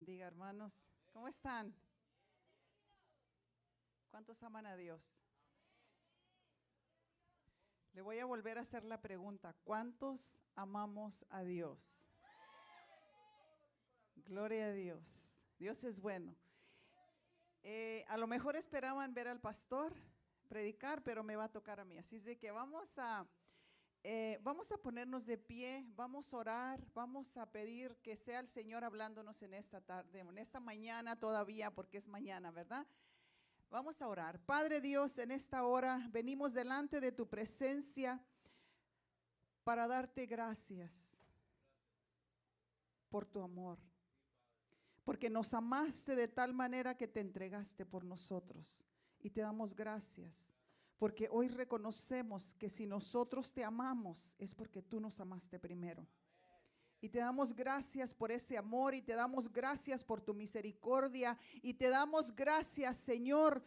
Diga, hermanos, ¿cómo están? ¿Cuántos aman a Dios? Le voy a volver a hacer la pregunta, ¿cuántos amamos a Dios? Gloria a Dios. Dios es bueno. A lo mejor esperaban ver al pastor predicar, pero me va a tocar a mí. Así es de que vamos a ponernos de pie, vamos a orar, vamos a pedir que sea el Señor hablándonos en esta tarde, en esta mañana todavía, porque es mañana, ¿verdad? Vamos a orar. Padre Dios, en esta hora venimos delante de tu presencia para darte gracias por tu amor, porque nos amaste de tal manera que te entregaste por nosotros, y te damos gracias. Porque hoy reconocemos que si nosotros te amamos es porque tú nos amaste primero. Y te damos gracias por ese amor, y te damos gracias por tu misericordia, y te damos gracias, Señor,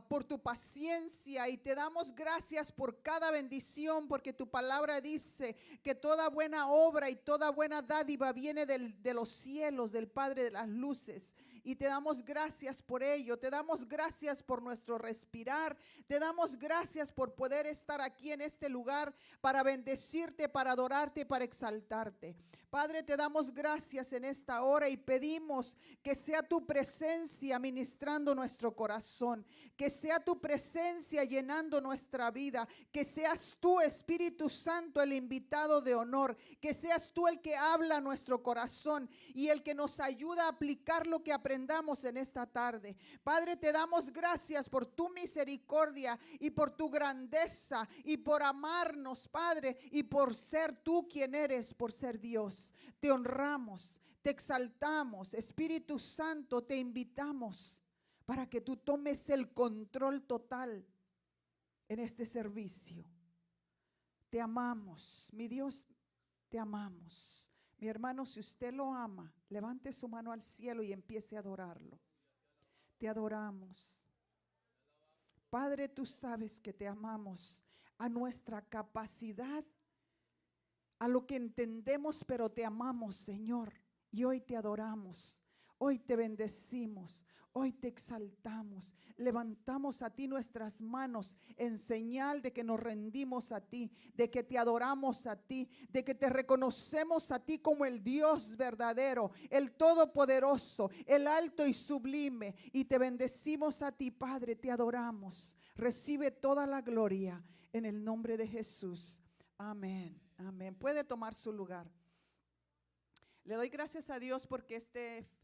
por tu paciencia, y te damos gracias por cada bendición, porque tu palabra dice que toda buena obra y toda buena dádiva viene de los cielos, del Padre de las luces. Y te damos gracias por ello, te damos gracias por nuestro respirar, te damos gracias por poder estar aquí en este lugar para bendecirte, para adorarte, para exaltarte. Padre, te damos gracias en esta hora y pedimos que sea tu presencia ministrando nuestro corazón, que sea tu presencia llenando nuestra vida, que seas tú, Espíritu Santo, el invitado de honor, que seas tú el que habla a nuestro corazón y el que nos ayuda a aplicar lo que aprendamos en esta tarde. Padre, te damos gracias por tu misericordia y por tu grandeza y por amarnos, Padre, y por ser tú quien eres, por ser Dios. Te honramos, te exaltamos, Espíritu Santo, te invitamos para que tú tomes el control total en este servicio. Te amamos, mi Dios, te amamos. Mi hermano, si usted lo ama, levante su mano al cielo y empiece a adorarlo. Te adoramos. Padre, tú sabes que te amamos a nuestra capacidad, a lo que entendemos, pero te amamos, Señor, y hoy te adoramos, hoy te bendecimos, hoy te exaltamos, levantamos a ti nuestras manos en señal de que nos rendimos a ti, de que te adoramos a ti, de que te reconocemos a ti como el Dios verdadero, el todopoderoso, el alto y sublime, y te bendecimos a ti, Padre, te adoramos. Recibe toda la gloria en el nombre de Jesús. Amén, amén. Puede tomar su lugar. Le doy gracias a Dios porque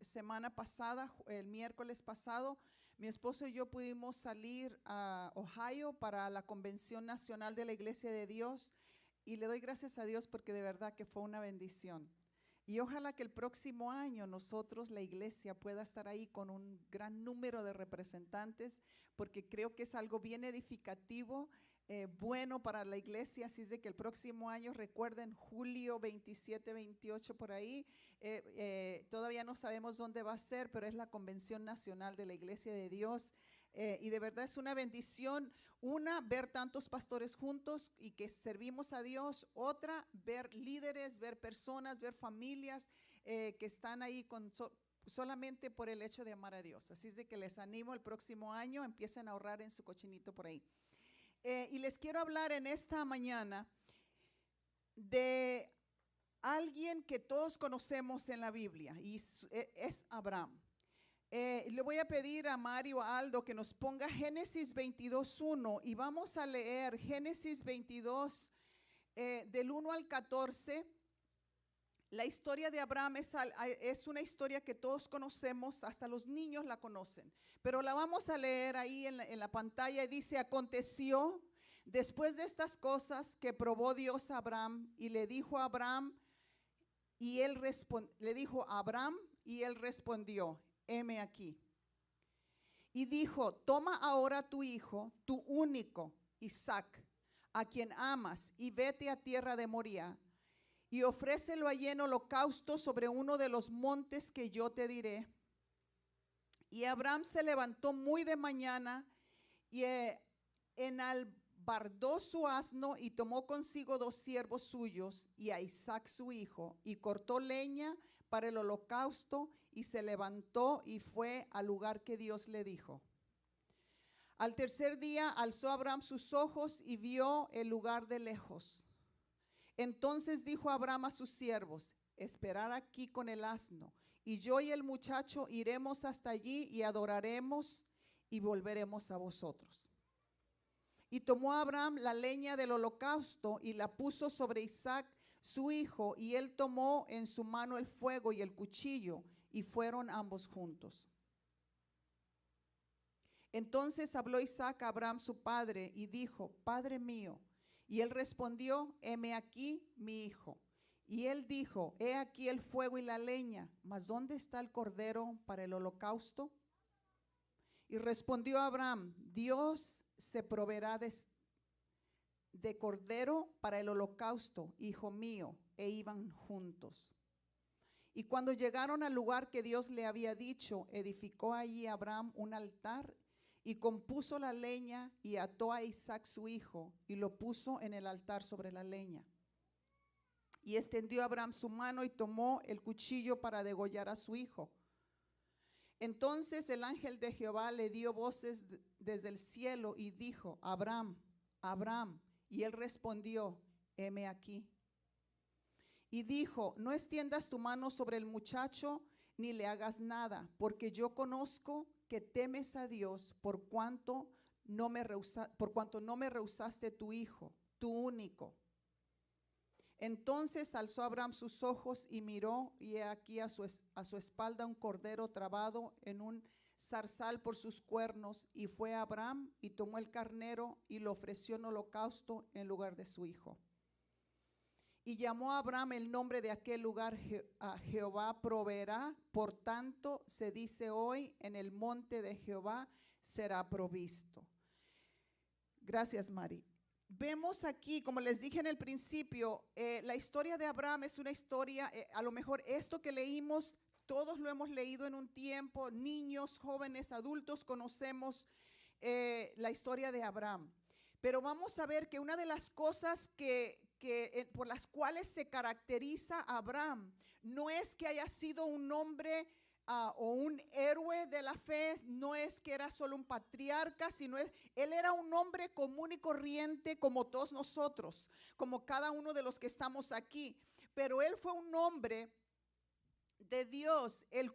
semana pasada, el miércoles pasado, mi esposo y yo pudimos salir a Ohio para la Convención Nacional de la Iglesia de Dios, y le doy gracias a Dios porque de verdad que fue una bendición. Y ojalá que el próximo año nosotros, la iglesia, pueda estar ahí con un gran número de representantes, porque creo que es algo bien edificativo, bueno para la iglesia. Así es de que el próximo año, recuerden, julio 27, 28 por ahí, todavía no sabemos dónde va a ser, pero es la Convención Nacional de la Iglesia de Dios. Y de verdad es una bendición, ver tantos pastores juntos y que servimos a Dios; otra, ver líderes, ver personas, ver familias que están ahí solamente por el hecho de amar a Dios. Así es de que les animo, el próximo año empiecen a ahorrar en su cochinito por ahí. Y les quiero hablar en esta mañana de alguien que todos conocemos en la Biblia, y es Abraham. Le voy a pedir a Mario Aldo que nos ponga Génesis 22:1, y vamos a leer Génesis 22 del 1 al 14. La historia de Abraham es una historia que todos conocemos, hasta los niños la conocen, pero la vamos a leer ahí en la pantalla. Y dice: aconteció después de estas cosas que probó Dios a Abraham y le dijo a Abraham, y él le dijo a Abraham, y él respondió: heme aquí. Y dijo: toma ahora tu hijo, tu único, Isaac, a quien amas, y vete a tierra de Moría, y ofrécelo allí en holocausto sobre uno de los montes que yo te diré. Y Abraham se levantó muy de mañana y enalbardó su asno, y tomó consigo 2 siervos suyos y a Isaac su hijo, y cortó leña para el holocausto y se levantó y fue al lugar que Dios le dijo. Al tercer día alzó Abraham sus ojos y vio el lugar de lejos. Entonces dijo Abraham a sus siervos: esperad aquí con el asno, y yo y el muchacho iremos hasta allí y adoraremos y volveremos a vosotros. Y tomó Abraham la leña del holocausto y la puso sobre Isaac su hijo, y él tomó en su mano el fuego y el cuchillo, y fueron ambos juntos. Entonces habló Isaac a Abraham su padre y dijo: Padre mío. Y él respondió: heme aquí mi hijo. Y él dijo: he aquí el fuego y la leña, mas ¿dónde está el cordero para el holocausto? Y respondió Abraham: Dios se proveerá de cordero para el holocausto, hijo mío. E iban juntos. Y cuando llegaron al lugar que Dios le había dicho, edificó allí Abraham un altar y compuso la leña y ató a Isaac su hijo y lo puso en el altar sobre la leña. Y extendió Abraham su mano y tomó el cuchillo para degollar a su hijo. Entonces el ángel de Jehová le dio voces desde el cielo y dijo: Abraham, Abraham. Y él respondió: heme aquí. Y dijo: no extiendas tu mano sobre el muchacho ni le hagas nada, porque yo conozco que temes a Dios por cuanto no me rehusaste tu hijo, tu único. Entonces alzó Abraham sus ojos y miró, y he aquí a su espalda un cordero trabado en un zarzal por sus cuernos. Y fue Abraham y tomó el carnero y lo ofreció en holocausto en lugar de su hijo. Y llamó a Abraham el nombre de aquel lugar Jehová proveerá. Por tanto se dice hoy: en el monte de Jehová será provisto. Gracias, Mari. Vemos aquí, como les dije en el principio, la historia de Abraham es una historia, a lo mejor esto que leímos, todos lo hemos leído en un tiempo, niños, jóvenes, adultos, conocemos la historia de Abraham. Pero vamos a ver que una de las cosas por las cuales se caracteriza a Abraham no es que haya sido un hombre o un héroe de la fe, no es que era solo un patriarca, sino él era un hombre común y corriente como todos nosotros, como cada uno de los que estamos aquí. Pero él fue un hombre de Dios, del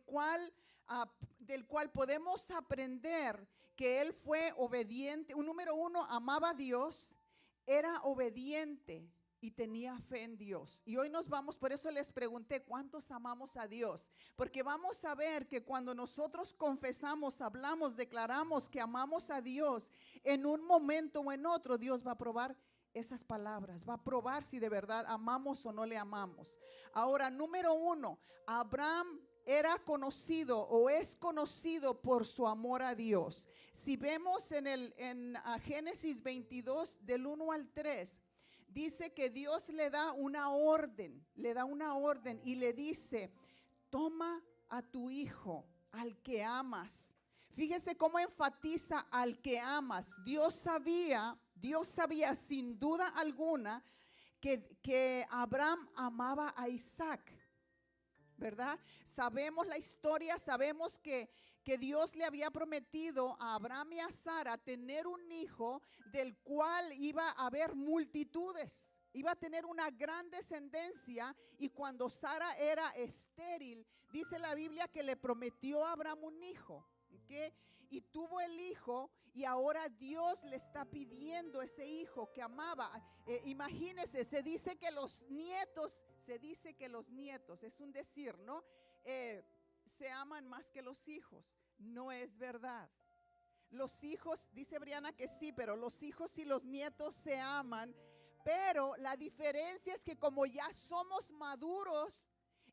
cual podemos aprender que él fue obediente. Un número uno, amaba a Dios, era obediente y tenía fe en Dios. Y hoy nos vamos, por eso les pregunté, ¿cuántos amamos a Dios? Porque vamos a ver que cuando nosotros confesamos, hablamos, declaramos que amamos a Dios, en un momento o en otro, Dios va a probar esas palabras, va a probar si de verdad amamos o no le amamos. Ahora, número uno, Abraham era conocido o es conocido por su amor a Dios. Si vemos en Génesis 22 del 1 al 3, dice que Dios le da una orden y le dice: toma a tu hijo, al que amas. Fíjese cómo enfatiza al que amas. Dios sabía sin duda alguna que Abraham amaba a Isaac, ¿verdad? Sabemos la historia, sabemos que Dios le había prometido a Abraham y a Sara tener un hijo del cual iba a haber multitudes, iba a tener una gran descendencia. Y cuando Sara era estéril, dice la Biblia que le prometió a Abraham un hijo, ¿okay? Y tuvo el hijo, y ahora Dios le está pidiendo ese hijo que amaba. Imagínense, se dice que los nietos, es un decir, ¿no? Se aman más que los hijos. No es verdad. Los hijos, dice Briana que sí, pero los hijos y los nietos se aman. Pero la diferencia es que como ya somos maduros,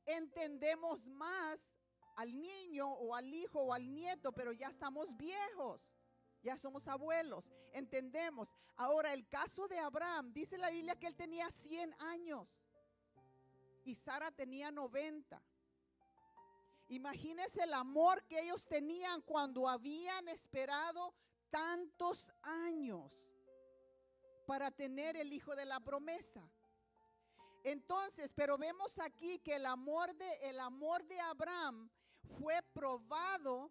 entendemos más al niño o al hijo o al nieto, pero ya estamos viejos, ya somos abuelos, entendemos. Ahora, el caso de Abraham, dice la Biblia que él tenía 100 años y Sara tenía 90. Imagínense el amor que ellos tenían cuando habían esperado tantos años para tener el hijo de la promesa. Entonces, pero vemos aquí que el amor de Abraham fue probado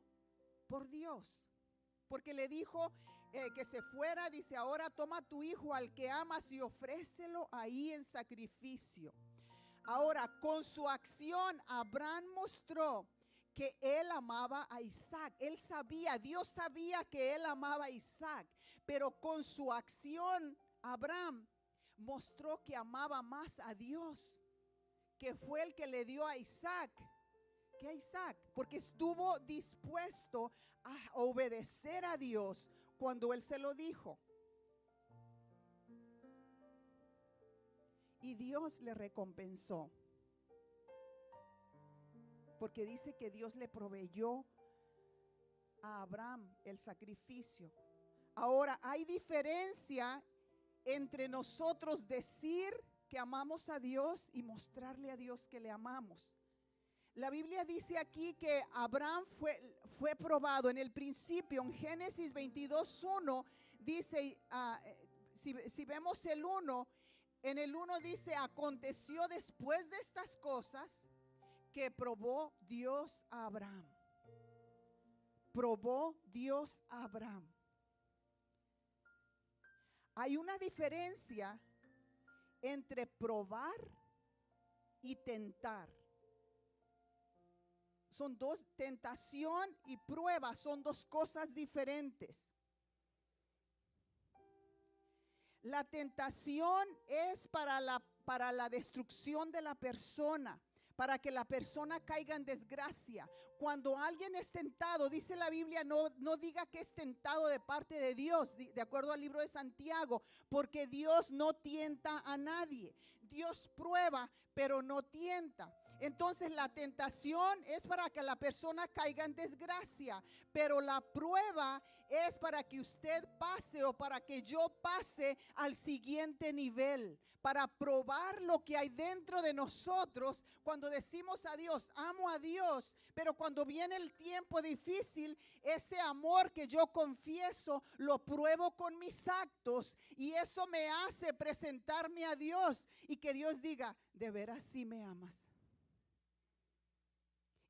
por Dios. Porque le dijo que se fuera, dice, ahora toma tu hijo al que amas y ofrécelo ahí en sacrificio. Ahora, con su acción, Abraham mostró que él amaba a Isaac. Él sabía, Dios sabía que él amaba a Isaac, pero con su acción, Abraham mostró que amaba más a Dios, que fue el que le dio a Isaac, que a Isaac, porque estuvo dispuesto a obedecer a Dios cuando él se lo dijo. Y Dios le recompensó, porque dice que Dios le proveyó a Abraham el sacrificio. Ahora, hay diferencia entre nosotros decir que amamos a Dios y mostrarle a Dios que le amamos. La Biblia dice aquí que Abraham fue probado en el principio. En Génesis 22:1 dice, si vemos el 1, en el 1 dice, aconteció después de estas cosas que probó Dios a Abraham. Probó Dios a Abraham. Hay una diferencia entre probar y tentar. Son dos, tentación y prueba son dos cosas diferentes. La tentación es para la destrucción de la persona, para que la persona caiga en desgracia. Cuando alguien es tentado, dice la Biblia, no diga que es tentado de parte de Dios, de acuerdo al libro de Santiago, porque Dios no tienta a nadie. Dios prueba, pero no tienta. Entonces la tentación es para que la persona caiga en desgracia, pero la prueba es para que usted pase o para que yo pase al siguiente nivel, para probar lo que hay dentro de nosotros. Cuando decimos a Dios, amo a Dios, pero cuando viene el tiempo difícil, ese amor que yo confieso lo pruebo con mis actos, y eso me hace presentarme a Dios y que Dios diga, de veras sí me amas.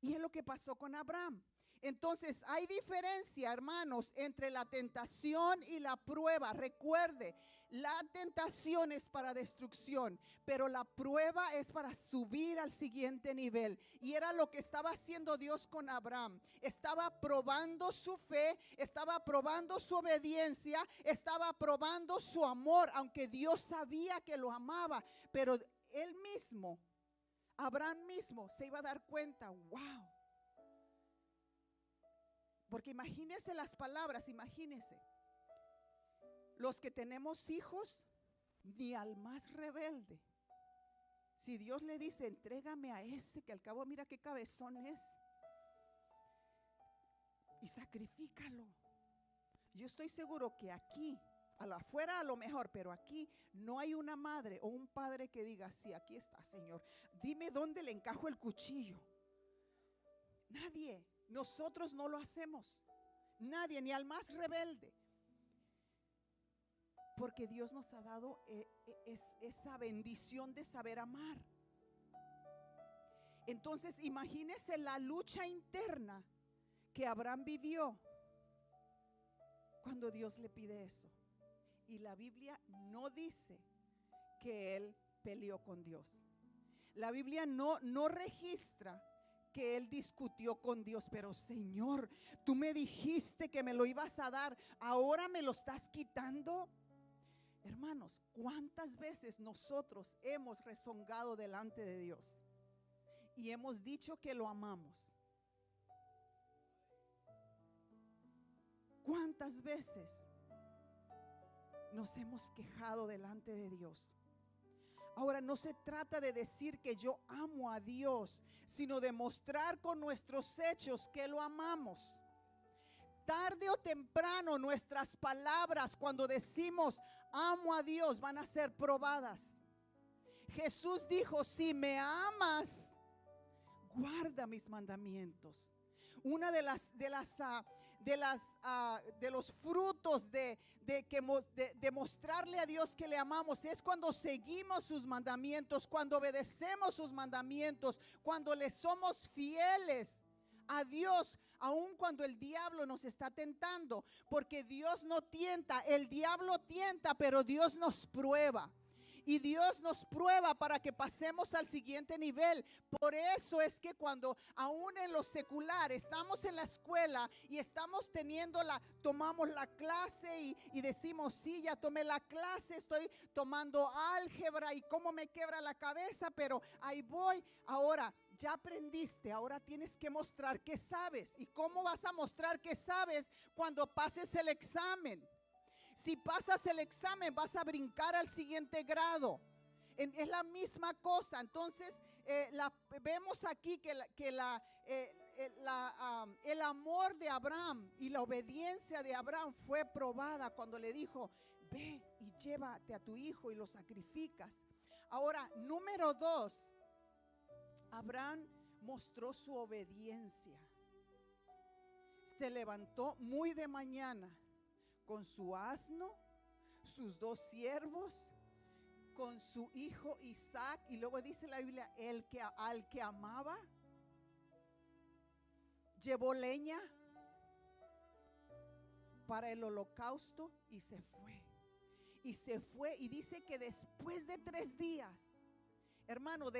Y es lo que pasó con Abraham. Entonces hay diferencia, hermanos, entre la tentación y la prueba. Recuerde, la tentación es para destrucción, pero la prueba es para subir al siguiente nivel. Y era lo que estaba haciendo Dios con Abraham. Estaba probando su fe, estaba probando su obediencia, estaba probando su amor, aunque Dios sabía que lo amaba, pero él mismo, Abraham mismo, se iba a dar cuenta, wow. Porque imagínese las palabras, imagínese. Los que tenemos hijos, ni al más rebelde. Si Dios le dice, entrégame a ese que al cabo mira qué cabezón es, y sacrifícalo. Yo estoy seguro que aquí, afuera a lo mejor, pero aquí no hay una madre o un padre que diga, sí, aquí está, Señor, dime dónde le encajo el cuchillo. Nadie. Nosotros no lo hacemos. Nadie, ni al más rebelde. Porque Dios nos ha dado esa bendición de saber amar. Entonces imagínese la lucha interna que Abraham vivió cuando Dios le pide eso. Y la Biblia no dice que él peleó con Dios. La Biblia no registra que él discutió con Dios, pero Señor, tú me dijiste que me lo ibas a dar, ahora me lo estás quitando. Hermanos, ¿cuántas veces nosotros hemos rezongado delante de Dios y hemos dicho que lo amamos? ¿Cuántas veces nos hemos quejado delante de Dios? Ahora, no se trata de decir que yo amo a Dios, sino de mostrar con nuestros hechos que lo amamos. Tarde o temprano nuestras palabras, cuando decimos amo a Dios, van a ser probadas. Jesús dijo, si me amas, guarda mis mandamientos. Una de de los frutos de mostrarle a Dios que le amamos es cuando seguimos sus mandamientos, cuando obedecemos sus mandamientos, cuando le somos fieles a Dios, aun cuando el diablo nos está tentando, porque Dios no tienta, el diablo tienta, pero Dios nos prueba. Y Dios nos prueba para que pasemos al siguiente nivel. Por eso es que cuando aún en lo secular estamos en la escuela y estamos tomamos la clase y decimos, sí, ya tomé la clase, estoy tomando álgebra y cómo me quebra la cabeza, pero ahí voy. Ahora, ya aprendiste, ahora tienes que mostrar que sabes. ¿Y cómo vas a mostrar que sabes cuando pases el examen? Si pasas el examen, vas a brincar al siguiente grado. Es la misma cosa. Entonces, vemos aquí que el amor de Abraham y la obediencia de Abraham fue probada cuando le dijo, ve y llévate a tu hijo y lo sacrificas. Ahora, número 2, Abraham mostró su obediencia. Se levantó muy de mañana con su asno, sus 2 siervos, con su hijo Isaac, y luego dice la Biblia, al que amaba, llevó leña para el holocausto y se fue. Y se fue, y dice que después de 3 días, hermano,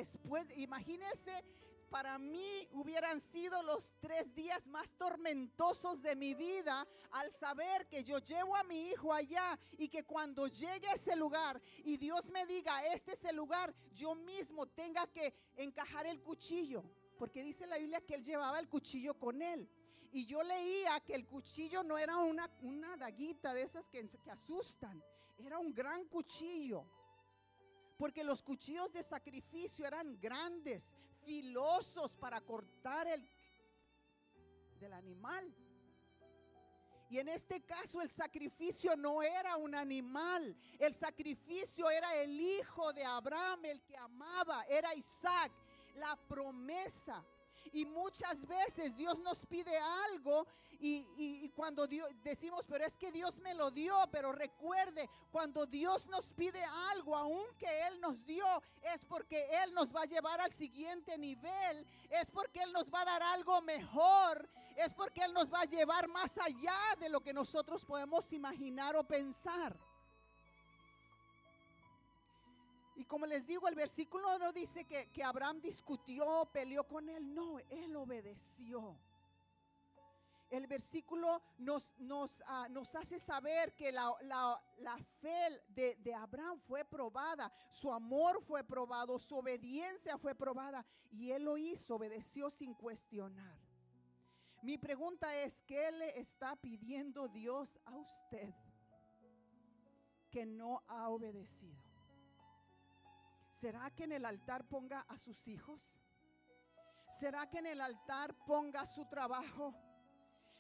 imagínense, para mí hubieran sido los 3 días más tormentosos de mi vida al saber que yo llevo a mi hijo allá y que cuando llegue a ese lugar y Dios me diga, este es el lugar, yo mismo tenga que encajar el cuchillo, porque dice la Biblia que él llevaba el cuchillo con él. Y yo leía que el cuchillo no era una daguita de esas que asustan, era un gran cuchillo. Porque los cuchillos de sacrificio eran grandes, filosos para cortar del animal. Y en este caso el sacrificio no era un animal, el sacrificio era el hijo de Abraham, el que amaba, era Isaac, la promesa. Y muchas veces Dios nos pide algo y cuando decimos, pero es que Dios me lo dio, pero recuerde, cuando Dios nos pide algo, aunque Él nos dio, es porque Él nos va a llevar al siguiente nivel, es porque Él nos va a dar algo mejor, es porque Él nos va a llevar más allá de lo que nosotros podemos imaginar o pensar. Y como les digo, el versículo no dice que Abraham discutió, peleó con él. No, él obedeció. El versículo nos hace saber que la fe de Abraham fue probada. Su amor fue probado, su obediencia fue probada. Y él lo hizo, obedeció sin cuestionar. Mi pregunta es, ¿qué le está pidiendo Dios a usted que no ha obedecido? ¿Será que en el altar ponga a sus hijos? ¿Será que en el altar ponga su trabajo?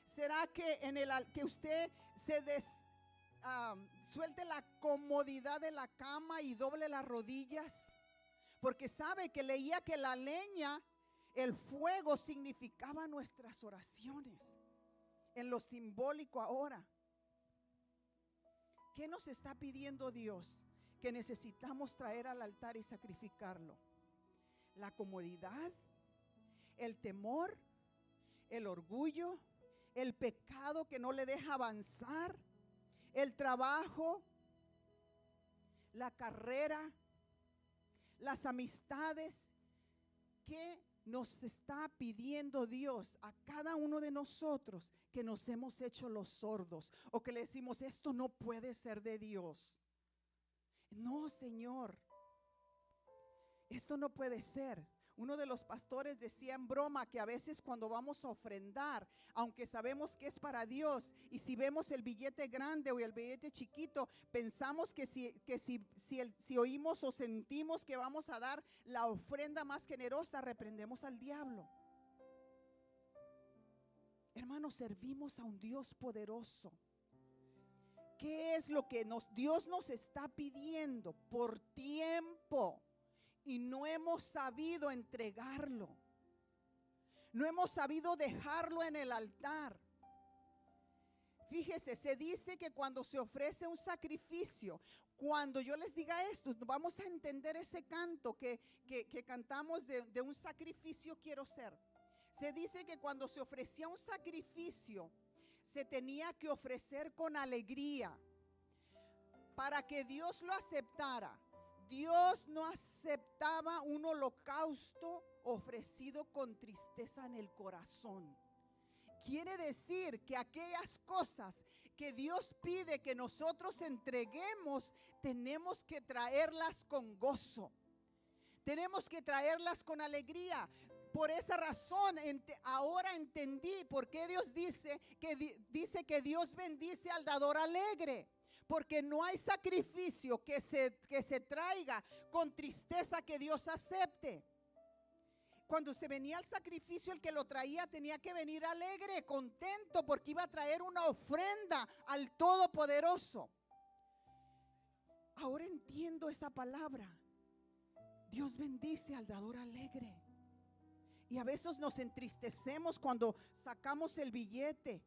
¿Será que que usted suelte la comodidad de la cama y doble las rodillas? Porque sabe que leía que la leña, el fuego significaba nuestras oraciones. En lo simbólico ahora, ¿qué nos está pidiendo Dios que necesitamos traer al altar y sacrificarlo? La comodidad, el temor, el orgullo, el pecado que no le deja avanzar, el trabajo, la carrera, las amistades. ¿Qué nos está pidiendo Dios a cada uno de nosotros que nos hemos hecho los sordos o que le decimos, esto no puede ser de Dios? No, Señor, esto no puede ser. Uno de los pastores decía en broma que a veces cuando vamos a ofrendar, aunque sabemos que es para Dios, y si vemos el billete grande o el billete chiquito, pensamos que si oímos o sentimos que vamos a dar la ofrenda más generosa, reprendemos al diablo. Hermanos, servimos a un Dios poderoso. ¿Qué es lo que Dios nos está pidiendo por tiempo? Y no hemos sabido entregarlo. No hemos sabido dejarlo en el altar. Fíjese, se dice que cuando se ofrece un sacrificio, cuando yo les diga esto, vamos a entender ese canto que cantamos de un sacrificio quiero ser. Se dice que cuando se ofrecía un sacrificio, se tenía que ofrecer con alegría para que Dios lo aceptara. Dios no aceptaba un holocausto ofrecido con tristeza en el corazón. Quiere decir que aquellas cosas que Dios pide que nosotros entreguemos, tenemos que traerlas con gozo. Tenemos que traerlas con alegría. Por esa razón, ahora entendí por qué Dios dice que Dios bendice al dador alegre. Porque no hay sacrificio que se traiga con tristeza que Dios acepte. Cuando se venía el sacrificio, el que lo traía tenía que venir alegre, contento, porque iba a traer una ofrenda al Todopoderoso. Ahora entiendo esa palabra. Dios bendice al dador alegre. Y a veces nos entristecemos cuando sacamos el billete,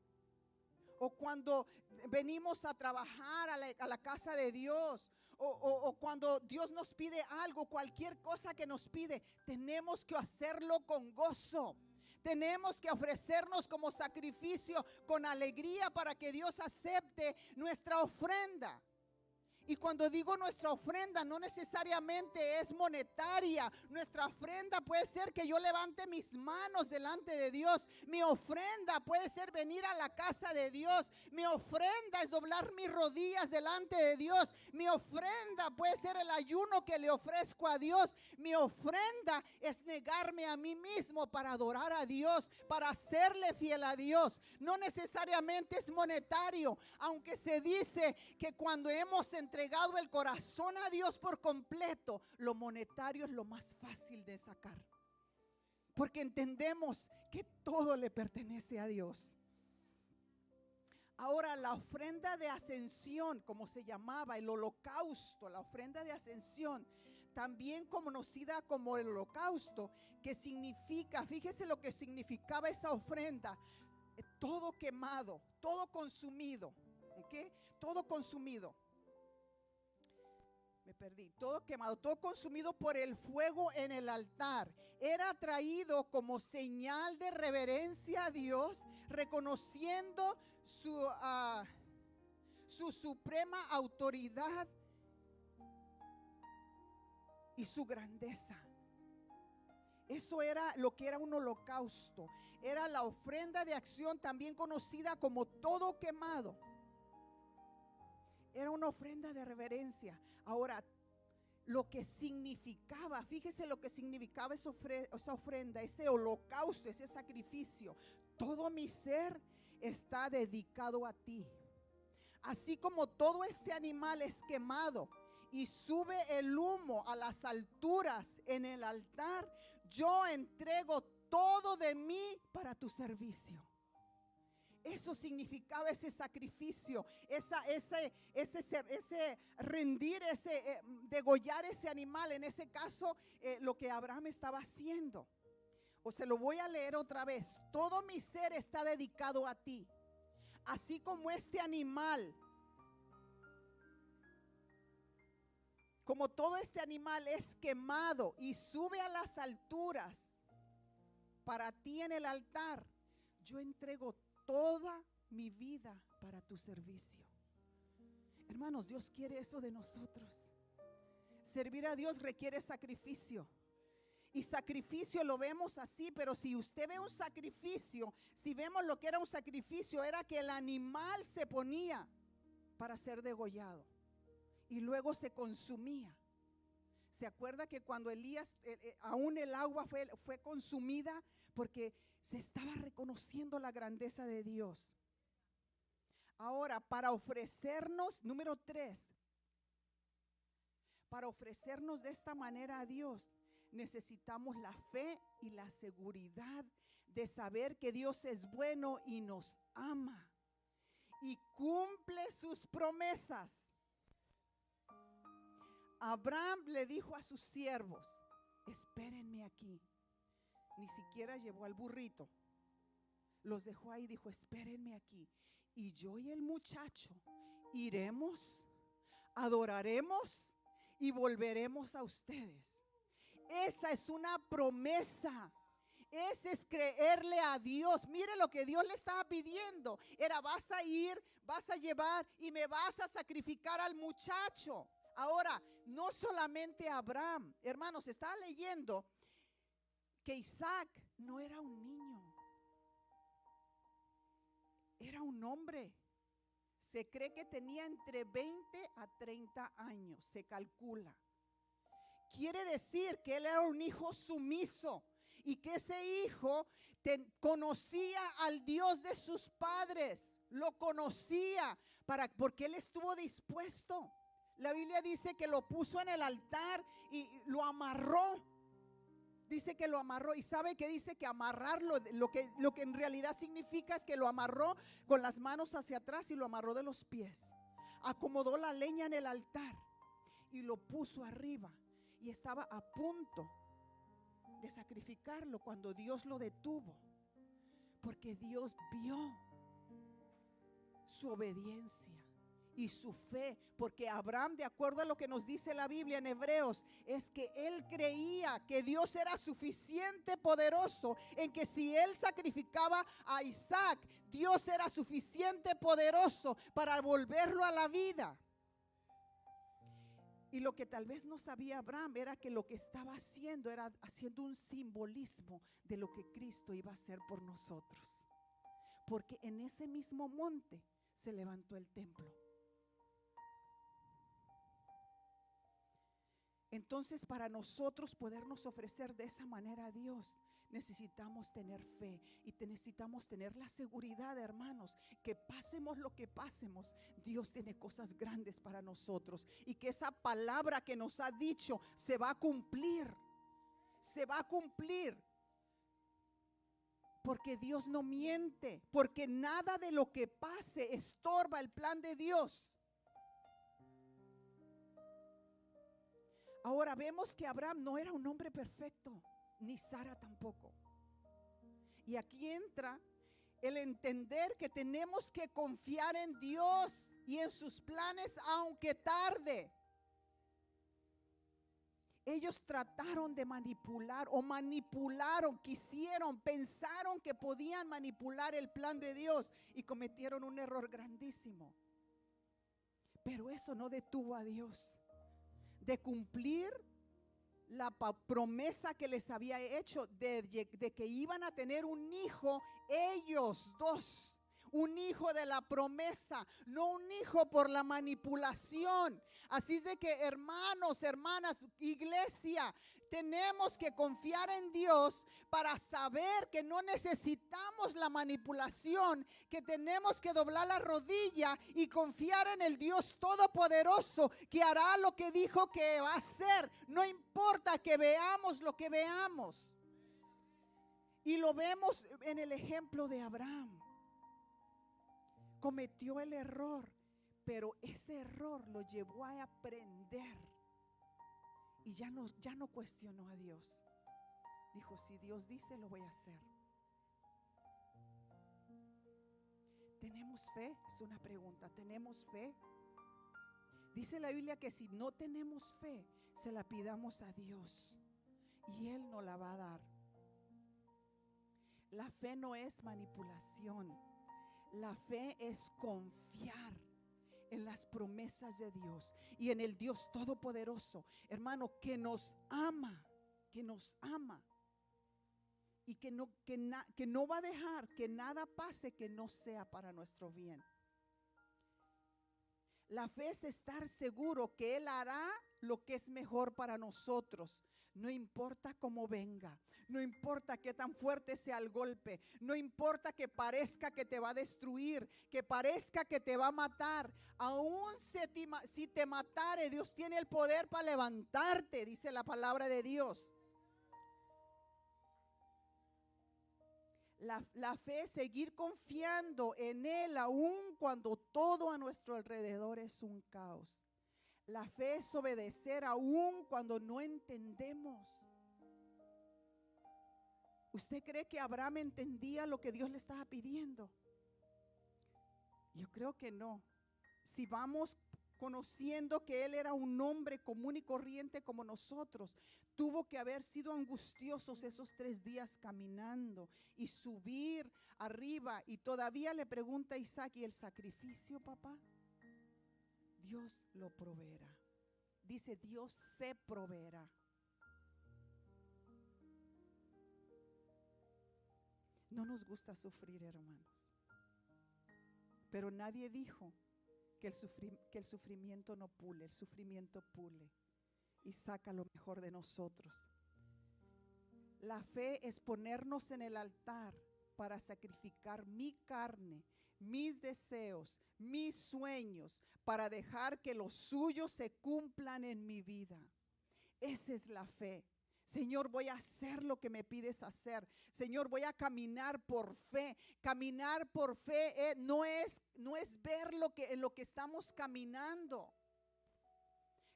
o cuando venimos a trabajar a la casa de Dios, o cuando Dios nos pide algo, cualquier cosa que nos pide, tenemos que hacerlo con gozo. Tenemos que ofrecernos como sacrificio con alegría para que Dios acepte nuestra ofrenda. Y cuando digo nuestra ofrenda, no necesariamente es monetaria. Nuestra ofrenda puede ser que yo levante mis manos delante de Dios. Mi ofrenda puede ser venir a la casa de Dios. Mi ofrenda es doblar mis rodillas delante de Dios. Mi ofrenda puede ser el ayuno que le ofrezco a Dios. Mi ofrenda es negarme a mí mismo para adorar a Dios, para serle fiel a Dios. No necesariamente es monetario, aunque se dice que cuando hemos entregado el corazón a Dios por completo, lo monetario es lo más fácil de sacar, porque entendemos que todo le pertenece a Dios. Ahora, la ofrenda de ascensión, como se llamaba, el holocausto, la ofrenda de ascensión, también conocida como el holocausto, que significa, fíjese lo que significaba esa ofrenda: todo quemado, todo consumido, ¿ok? Todo consumido. Me perdí. Todo quemado, todo consumido por el fuego en el altar. Era traído como señal de reverencia a Dios, reconociendo su suprema autoridad y su grandeza. Eso era lo que era un holocausto. Era la ofrenda de acción, también conocida como todo quemado. Era una ofrenda de reverencia. Ahora, lo que significaba, fíjese lo que significaba esa ofrenda, ese holocausto, ese sacrificio. Todo mi ser está dedicado a ti. Así como todo este animal es quemado y sube el humo a las alturas en el altar, yo entrego todo de mí para tu servicio. Eso significaba ese sacrificio, ese rendir, degollar ese animal. En ese caso, lo que Abraham estaba haciendo. O se lo voy a leer otra vez. Todo mi ser está dedicado a ti. Así como este animal, como todo este animal es quemado y sube a las alturas para ti en el altar, yo entrego toda mi vida para tu servicio. Hermanos, Dios quiere eso de nosotros. Servir a Dios requiere sacrificio. Y sacrificio lo vemos así, pero si usted ve un sacrificio, si vemos lo que era un sacrificio, era que el animal se ponía para ser degollado y luego se consumía. ¿Se acuerda que cuando Elías, aún el agua fue consumida porque se estaba reconociendo la grandeza de Dios? Ahora, para ofrecernos, número 3, para ofrecernos de esta manera a Dios, necesitamos la fe y la seguridad de saber que Dios es bueno y nos ama y cumple sus promesas. Abraham le dijo a sus siervos: espérenme aquí. Ni siquiera llevó al burrito, los dejó ahí, dijo: espérenme aquí. y yo y el muchacho iremos, adoraremos y volveremos a ustedes. Esa es una promesa. Ese es creerle a Dios. Mire lo que Dios le estaba pidiendo. Era: vas a ir, vas a llevar y me vas a sacrificar al muchacho. Ahora, no solamente Abraham. Hermanos, estaba leyendo que Isaac no era un niño. Era un hombre. Se cree que tenía entre 20 a 30 años, se calcula. Quiere decir que él era un hijo sumiso y que ese hijo conocía al Dios de sus padres, lo conocía porque él estuvo dispuesto. La Biblia dice que lo puso en el altar y lo amarró. Dice que lo amarró, y sabe que dice que amarrarlo, lo que en realidad significa es que lo amarró con las manos hacia atrás y lo amarró de los pies. Acomodó la leña en el altar y lo puso arriba, y estaba a punto de sacrificarlo cuando Dios lo detuvo, porque Dios vio su obediencia y su fe. Porque Abraham, de acuerdo a lo que nos dice la Biblia en Hebreos, es que él creía que Dios era suficiente poderoso, en que si él sacrificaba a Isaac, Dios era suficiente poderoso para volverlo a la vida. Y lo que tal vez no sabía Abraham era que lo que estaba haciendo era haciendo un simbolismo de lo que Cristo iba a hacer por nosotros. Porque en ese mismo monte se levantó el templo. Entonces, para nosotros podernos ofrecer de esa manera a Dios, necesitamos tener fe y necesitamos tener la seguridad, hermanos, que pasemos lo que pasemos, Dios tiene cosas grandes para nosotros, y que esa palabra que nos ha dicho se va a cumplir. Se va a cumplir. Porque Dios no miente, porque nada de lo que pase estorba el plan de Dios. Ahora vemos que Abraham no era un hombre perfecto, ni Sara tampoco. Y aquí entra el entender que tenemos que confiar en Dios y en sus planes, aunque tarde. Ellos trataron de manipular, o manipularon, pensaron que podían manipular el plan de Dios y cometieron un error grandísimo. Pero eso no detuvo a Dios de cumplir la promesa que les había hecho de que iban a tener un hijo, ellos dos. Un hijo de la promesa, no un hijo por la manipulación. Así es de que, hermanos, hermanas, iglesia, tenemos que confiar en Dios para saber que no necesitamos la manipulación, que tenemos que doblar la rodilla y confiar en el Dios Todopoderoso, que hará lo que dijo que va a hacer, no importa que veamos lo que veamos. Y lo vemos en el ejemplo de Abraham. Cometió el error, pero ese error lo llevó a aprender. Y ya no cuestionó a Dios. Dijo: si Dios dice, lo voy a hacer. ¿Tenemos fe? Es una pregunta. ¿Tenemos fe? Dice la Biblia que si no tenemos fe, se la pidamos a Dios y Él nos la va a dar. La fe no es manipulación. La fe es confiar en las promesas de Dios y en el Dios Todopoderoso, hermano, que nos ama y que no va a dejar que nada pase que no sea para nuestro bien. La fe es estar seguro que Él hará lo que es mejor para nosotros. No importa cómo venga, no importa qué tan fuerte sea el golpe, no importa que parezca que te va a destruir, que parezca que te va a matar. Aún si te matare, Dios tiene el poder para levantarte, dice la palabra de Dios. La fe es seguir confiando en Él aun cuando todo a nuestro alrededor es un caos. La fe es obedecer aun cuando no entendemos. ¿Usted cree que Abraham entendía lo que Dios le estaba pidiendo? Yo creo que no. Si vamos conociendo que Él era un hombre común y corriente como nosotros, tuvo que haber sido angustiosos esos 3 días caminando y subir arriba. Y todavía le pregunta a Isaac: ¿y el sacrificio, papá? Dios lo proveerá. Dice: Dios se proveerá. No nos gusta sufrir, hermanos, pero nadie dijo que el sufrimiento no pule. El sufrimiento pule y saca lo mejor de nosotros. La fe es ponernos en el altar para sacrificar mi carne, mis deseos, mis sueños, para dejar que los suyos se cumplan en mi vida. Esa es la fe. Señor, voy a hacer lo que me pides hacer. Señor, voy a caminar por fe. Caminar por fe no es ver en lo que estamos caminando.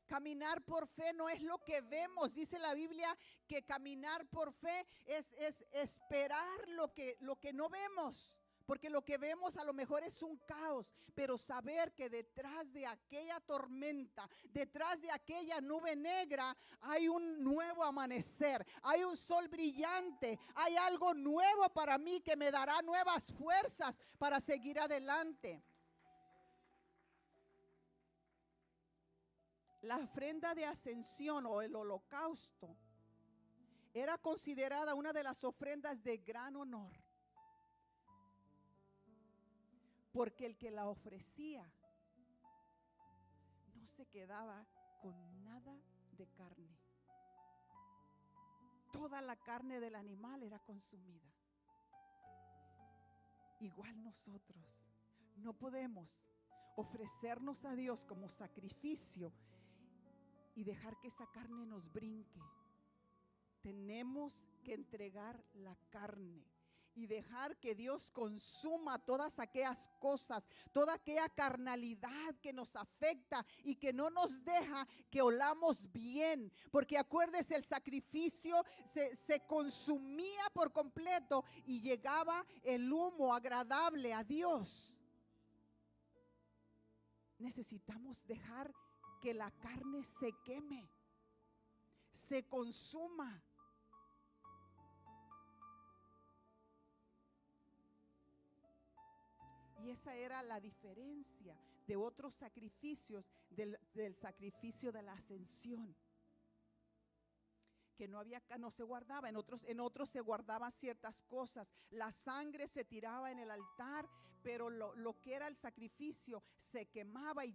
Caminar por fe no es lo que vemos. Dice la Biblia que caminar por fe es esperar lo que no vemos. Porque lo que vemos a lo mejor es un caos, pero saber que detrás de aquella tormenta, detrás de aquella nube negra, hay un nuevo amanecer, hay un sol brillante, hay algo nuevo para mí que me dará nuevas fuerzas para seguir adelante. La ofrenda de ascensión o el holocausto era considerada una de las ofrendas de gran honor, porque el que la ofrecía no se quedaba con nada de carne. Toda la carne del animal era consumida. Igual nosotros no podemos ofrecernos a Dios como sacrificio y dejar que esa carne nos brinque. Tenemos que entregar la carne y dejar que Dios consuma todas aquellas cosas, toda aquella carnalidad que nos afecta y que no nos deja que olamos bien. Porque acuérdese, el sacrificio se consumía por completo y llegaba el humo agradable a Dios. Necesitamos dejar que la carne se queme, se consuma. Y esa era la diferencia de otros sacrificios, del sacrificio de la ascensión. Que no se guardaba, en otros se guardaban ciertas cosas. La sangre se tiraba en el altar, pero lo que era el sacrificio se quemaba y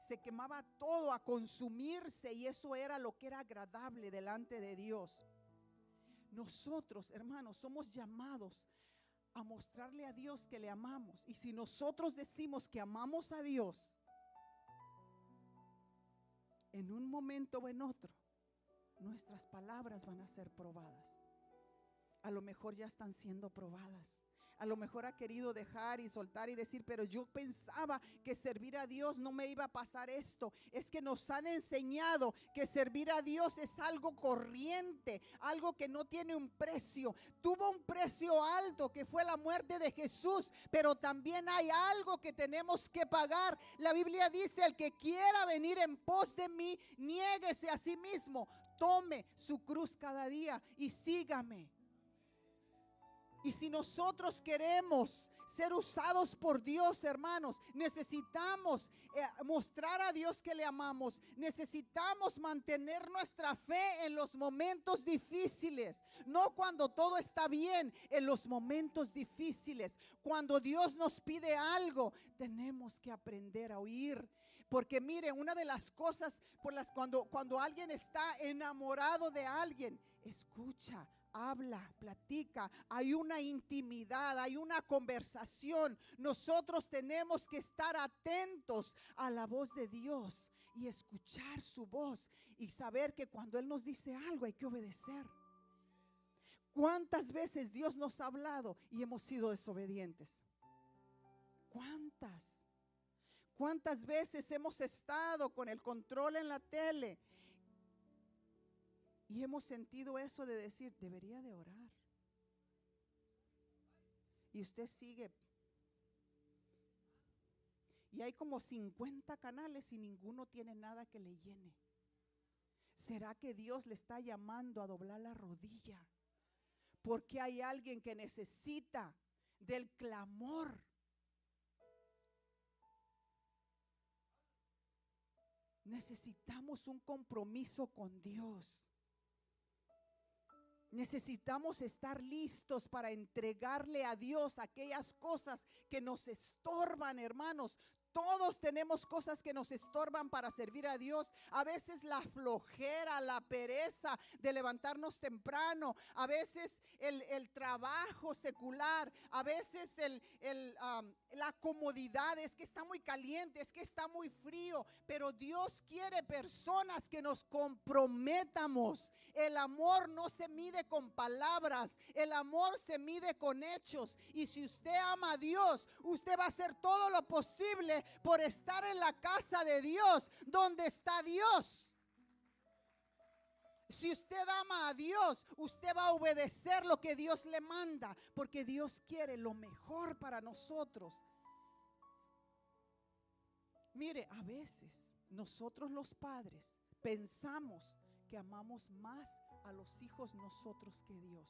se quemaba todo a consumirse, y eso era lo que era agradable delante de Dios. Nosotros, hermanos, somos llamados a mostrarle a Dios que le amamos. Y si nosotros decimos que amamos a Dios, en un momento o en otro, nuestras palabras van a ser probadas. A lo mejor ya están siendo probadas. A lo mejor ha querido dejar y soltar y decir: pero yo pensaba que servir a Dios no me iba a pasar esto. Es que nos han enseñado que servir a Dios es algo corriente, algo que no tiene un precio. Tuvo un precio alto, que fue la muerte de Jesús, pero también hay algo que tenemos que pagar. La Biblia dice: el que quiera venir en pos de mí, niéguese a sí mismo, tome su cruz cada día y sígame. Y si nosotros queremos ser usados por Dios, hermanos, necesitamos mostrar a Dios que le amamos. Necesitamos mantener nuestra fe en los momentos difíciles. No cuando todo está bien, en los momentos difíciles. Cuando Dios nos pide algo, tenemos que aprender a oír. Porque mire, una de las cosas por las cuando alguien está enamorado de alguien, escucha, habla, platica, hay una intimidad, hay una conversación. Nosotros tenemos que estar atentos a la voz de Dios y escuchar su voz y saber que cuando Él nos dice algo hay que obedecer. ¿Cuántas veces Dios nos ha hablado y hemos sido desobedientes? ¿Cuántas veces hemos estado con el control en la tele y hemos sentido eso de decir: debería de orar? Y usted sigue y hay como 50 canales y ninguno tiene nada que le llene. ¿Será que Dios le está llamando a doblar la rodilla? Porque hay alguien que necesita del clamor. Necesitamos un compromiso con Dios. Necesitamos estar listos para entregarle a Dios aquellas cosas que nos estorban, hermanos. Todos tenemos cosas que nos estorban para servir a Dios. A veces la flojera, la pereza de levantarnos temprano. A veces el trabajo secular. A veces la comodidad. Es que está muy caliente, es que está muy frío. Pero Dios quiere personas que nos comprometamos. El amor no se mide con palabras. El amor se mide con hechos. Y si usted ama a Dios, usted va a hacer todo lo posible por estar en la casa de Dios, donde está Dios. Si usted ama a Dios, usted va a obedecer lo que Dios le manda, porque Dios quiere lo mejor para nosotros. Mire, a veces nosotros los padres pensamos que amamos más a los hijos nosotros que Dios.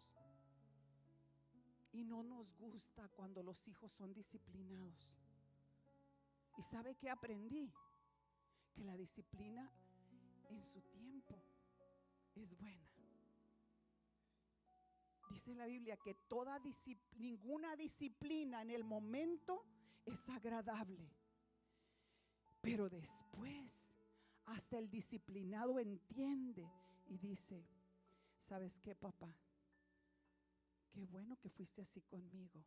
Y no nos gusta cuando los hijos son disciplinados. ¿Y sabe qué aprendí? Que la disciplina en su tiempo es buena. Dice la Biblia que ninguna disciplina en el momento es agradable. Pero después, hasta el disciplinado entiende y dice: ¿sabes qué, papá? Qué bueno que fuiste así conmigo,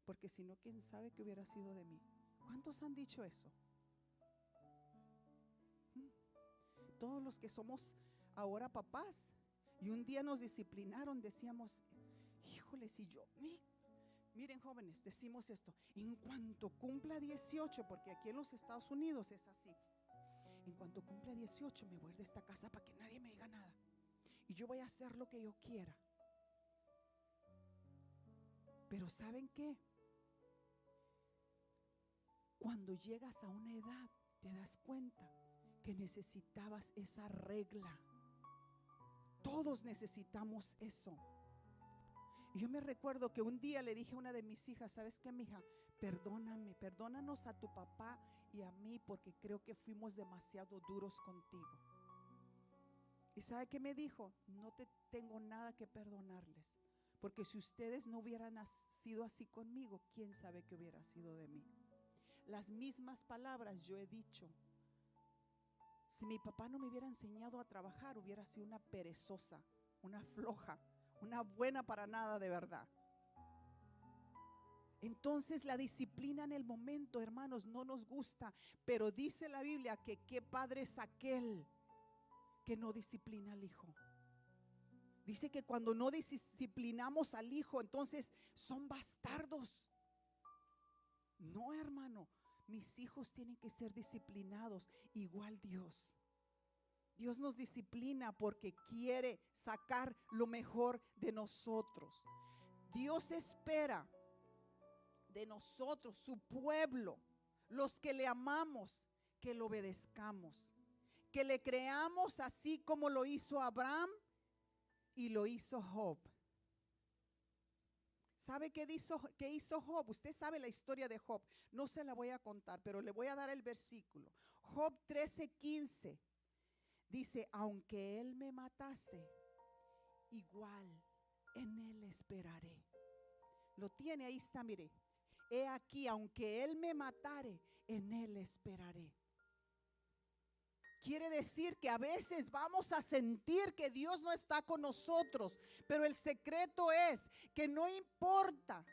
porque si no, quién sabe qué hubiera sido de mí. ¿Cuántos han dicho eso? Todos los que somos ahora papás y un día nos disciplinaron, decíamos: híjole, si yo, miren jóvenes, decimos esto: en cuanto cumpla 18, porque aquí en los Estados Unidos es así, en cuanto cumpla 18 me voy de esta casa para que nadie me diga nada y yo voy a hacer lo que yo quiera. Pero ¿saben qué? Cuando llegas a una edad, te das cuenta que necesitabas esa regla. Todos necesitamos eso. Y yo me recuerdo que un día le dije a una de mis hijas: ¿sabes qué, mija? Perdóname, perdónanos a tu papá y a mí, porque creo que fuimos demasiado duros contigo. ¿Y sabe qué me dijo? No te tengo nada que perdonarles, porque si ustedes no hubieran sido así conmigo, quién sabe qué hubiera sido de mí. Las mismas palabras yo he dicho. Si mi papá no me hubiera enseñado a trabajar, hubiera sido una perezosa, una floja, una buena para nada de verdad. Entonces la disciplina en el momento, hermanos, no nos gusta, pero dice la Biblia que qué padre es aquel que no disciplina al hijo. Dice que cuando no disciplinamos al hijo, entonces son bastardos. No, hermano, mis hijos tienen que ser disciplinados igual Dios. Dios nos disciplina porque quiere sacar lo mejor de nosotros. Dios espera de nosotros, su pueblo, los que le amamos, que lo obedezcamos, que le creamos así como lo hizo Abraham y lo hizo Job. ¿Sabe qué hizo Job? Usted sabe la historia de Job. No se la voy a contar, pero le voy a dar el versículo. Job 13:15 dice: aunque él me matase, igual en él esperaré. Lo tiene, ahí está, mire. He aquí, aunque él me matare, en él esperaré. Quiere decir que a veces vamos a sentir que Dios no está con nosotros, pero el secreto es que no importa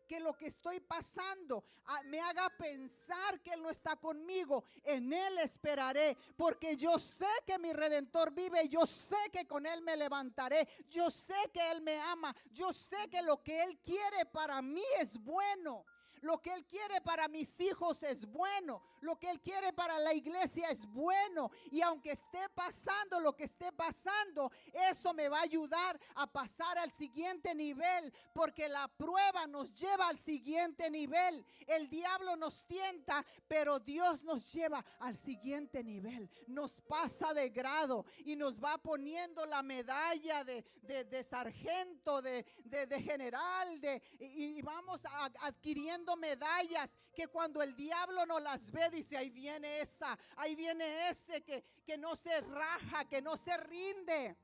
que lo que estoy pasando me haga pensar que Él no está conmigo. En Él esperaré, porque yo sé que mi Redentor vive, yo sé que con Él me levantaré, yo sé que Él me ama, yo sé que lo que Él quiere para mí es bueno. Lo que Él quiere para mis hijos es bueno. Lo que Él quiere para la iglesia es bueno. Y aunque esté pasando lo que esté pasando, eso me va a ayudar a pasar al siguiente nivel. Porque la prueba nos lleva al siguiente nivel. El diablo nos tienta, pero Dios nos lleva al siguiente nivel. Nos pasa de grado y nos va poniendo la medalla de sargento, de general, y vamos adquiriendo medallas que cuando el diablo no las ve, dice: ahí viene esa, ahí viene ese que no se raja, que no se rinde.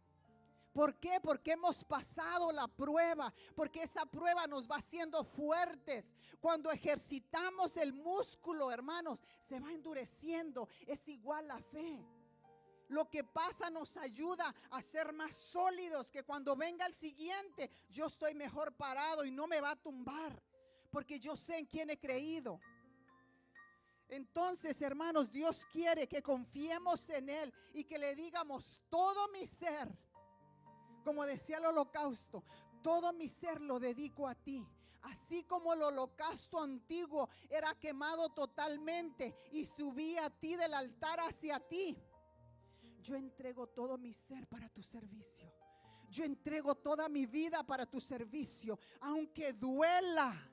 ¿Por qué? Porque hemos pasado la prueba, porque esa prueba nos va haciendo fuertes. Cuando ejercitamos el músculo, hermanos, se va endureciendo. Es igual la fe. Lo que pasa nos ayuda a ser más sólidos, que cuando venga el siguiente, yo estoy mejor parado y no me va a tumbar, porque yo sé en quién he creído. Entonces, hermanos, Dios quiere que confiemos en Él y que le digamos: todo mi ser, como decía el holocausto, todo mi ser lo dedico a ti. Así como el holocausto antiguo era quemado totalmente y subía a ti del altar hacia ti, yo entrego todo mi ser para tu servicio. Yo entrego toda mi vida para tu servicio, aunque duela.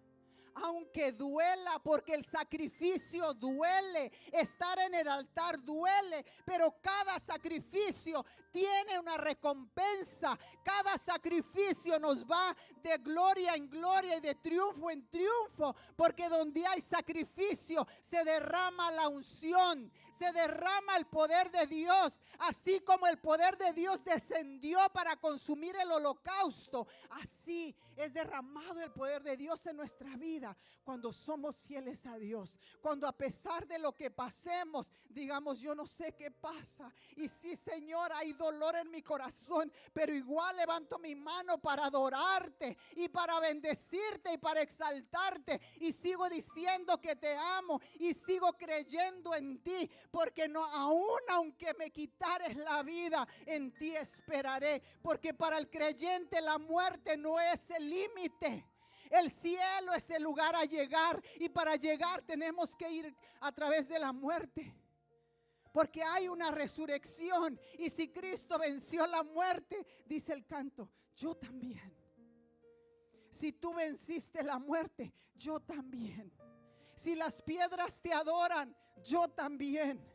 Aunque duela, porque el sacrificio duele, estar en el altar duele, pero cada sacrificio tiene una recompensa. Cada sacrificio nos va de gloria en gloria y de triunfo en triunfo, porque donde hay sacrificio se derrama la unción, se derrama el poder de Dios. Así como el poder de Dios descendió para consumir el holocausto, así es derramado el poder de Dios en nuestra vida cuando somos fieles a Dios. Cuando a pesar de lo que pasemos, digamos: yo no sé qué pasa, y sí, Señor, hay dolor en mi corazón, pero igual levanto mi mano para adorarte y para bendecirte y para exaltarte, y sigo diciendo que te amo y sigo creyendo en ti, porque no, aún aunque me quitares la vida, en ti esperaré, porque para el creyente la muerte no es el límite. El cielo es el lugar a llegar, y para llegar tenemos que ir a través de la muerte, porque hay una resurrección. Y si Cristo venció la muerte, dice el canto, yo también. Si tú venciste la muerte, yo también. Si las piedras te adoran, yo también.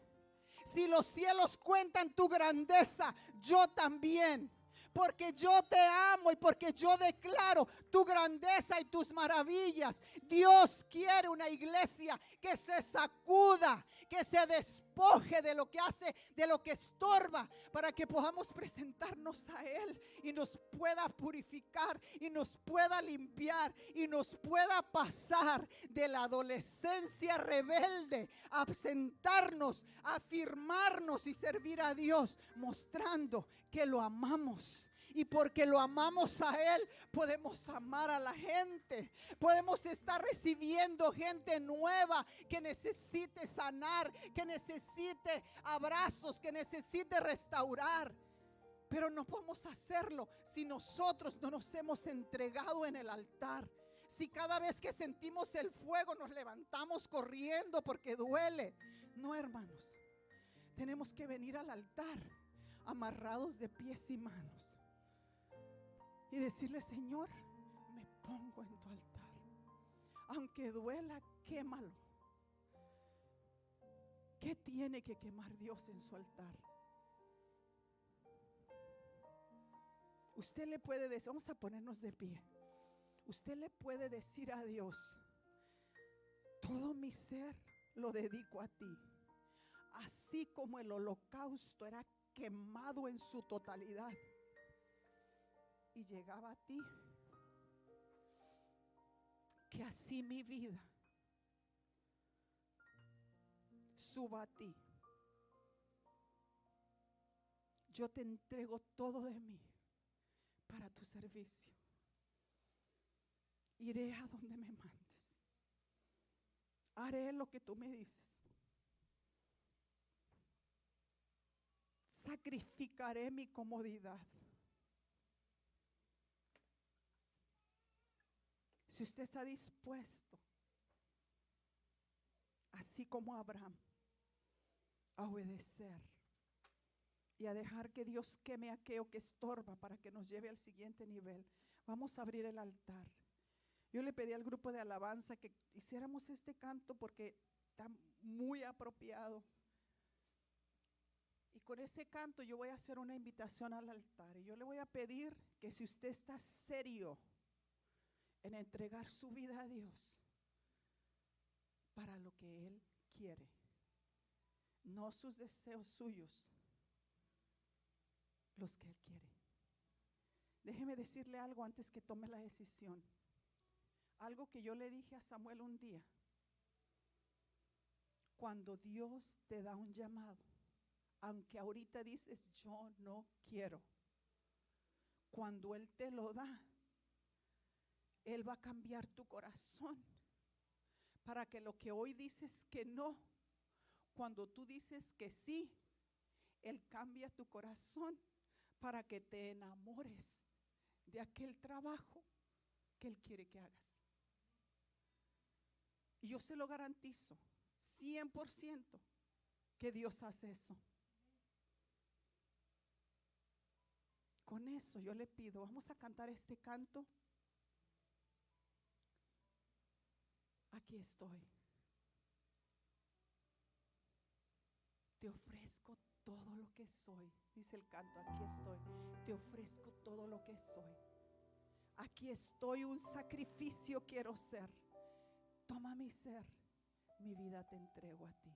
Si los cielos cuentan tu grandeza, yo también. Porque yo te amo y porque yo declaro tu grandeza y tus maravillas. Dios quiere una iglesia que se sacuda, que se despoje de lo que hace, de lo que estorba, para que podamos presentarnos a Él y nos pueda purificar y nos pueda limpiar y nos pueda pasar de la adolescencia rebelde a absentarnos, a afirmarnos y servir a Dios, mostrando que lo amamos. Y porque lo amamos a Él, podemos amar a la gente. Podemos estar recibiendo gente nueva que necesite sanar, que necesite abrazos, que necesite restaurar. Pero no podemos hacerlo si nosotros no nos hemos entregado en el altar. Si cada vez que sentimos el fuego nos levantamos corriendo porque duele. No, hermanos, tenemos que venir al altar amarrados de pies y manos y decirle: Señor, me pongo en tu altar. Aunque duela, quémalo. ¿Qué tiene que quemar Dios en su altar? Usted le puede decir, vamos a ponernos de pie. Usted le puede decir a Dios: todo mi ser lo dedico a ti. Así como el holocausto era quemado en su totalidad y llegaba a ti, que así mi vida suba a ti. Yo te entrego todo de mí para tu servicio. Iré a donde me mandes. Haré lo que tú me dices. Sacrificaré mi comodidad. Si usted está dispuesto así como Abraham, a obedecer y a dejar que Dios queme aquello que estorba para que nos lleve al siguiente nivel. Vamos a abrir el altar. Yo le pedí al grupo de alabanza que hiciéramos este canto porque está muy apropiado. Y con ese canto yo voy a hacer una invitación al altar. Y yo le voy a pedir que si usted está serio en entregar su vida a Dios para lo que Él quiere, no sus deseos suyos, los que Él quiere. Déjeme decirle algo antes que tome la decisión. Algo que yo le dije a Samuel un día. Cuando Dios te da un llamado, aunque ahorita dices yo no quiero, cuando Él te lo da, Él va a cambiar tu corazón para que lo que hoy dices que no, cuando tú dices que sí, Él cambia tu corazón para que te enamores de aquel trabajo que Él quiere que hagas. Y yo se lo garantizo, 100%, que Dios hace eso. Con eso yo le pido, vamos a cantar este canto. Aquí estoy. Te ofrezco todo lo que soy. Dice el canto, aquí estoy. Te ofrezco todo lo que soy. Aquí estoy, un sacrificio quiero ser. Toma mi ser, mi vida te entrego a ti.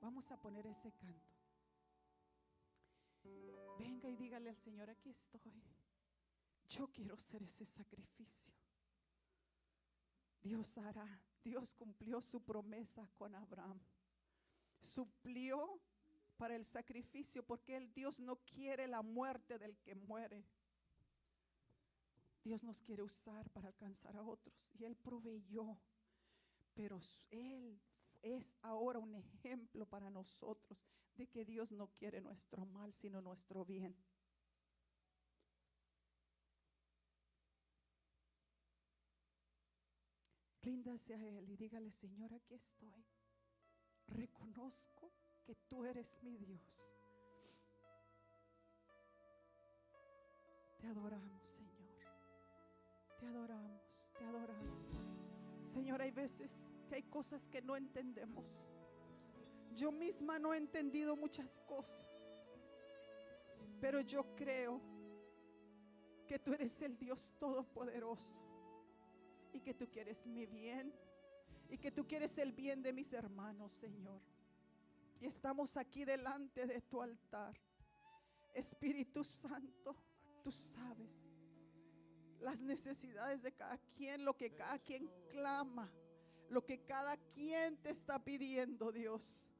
Vamos a poner ese canto. Venga y dígale al Señor, aquí estoy. Yo quiero ser ese sacrificio. Dios hará. Dios cumplió su promesa con Abraham. Suplió para el sacrificio porque Dios no quiere la muerte del que muere. Dios nos quiere usar para alcanzar a otros y Él proveyó, pero Él es ahora un ejemplo para nosotros de que Dios no quiere nuestro mal, sino nuestro bien. Ríndase a Él y dígale, Señor, aquí estoy. Reconozco que tú eres mi Dios. Te adoramos, Señor. Te adoramos, te adoramos. Señor, hay veces que hay cosas que no entendemos. Yo misma no he entendido muchas cosas, pero yo creo que tú eres el Dios todopoderoso y que tú quieres mi bien y que tú quieres el bien de mis hermanos, Señor. Y estamos aquí delante de tu altar. Espíritu Santo, tú sabes las necesidades de cada quien, lo que cada quien clama, lo que cada quien te está pidiendo, Dios.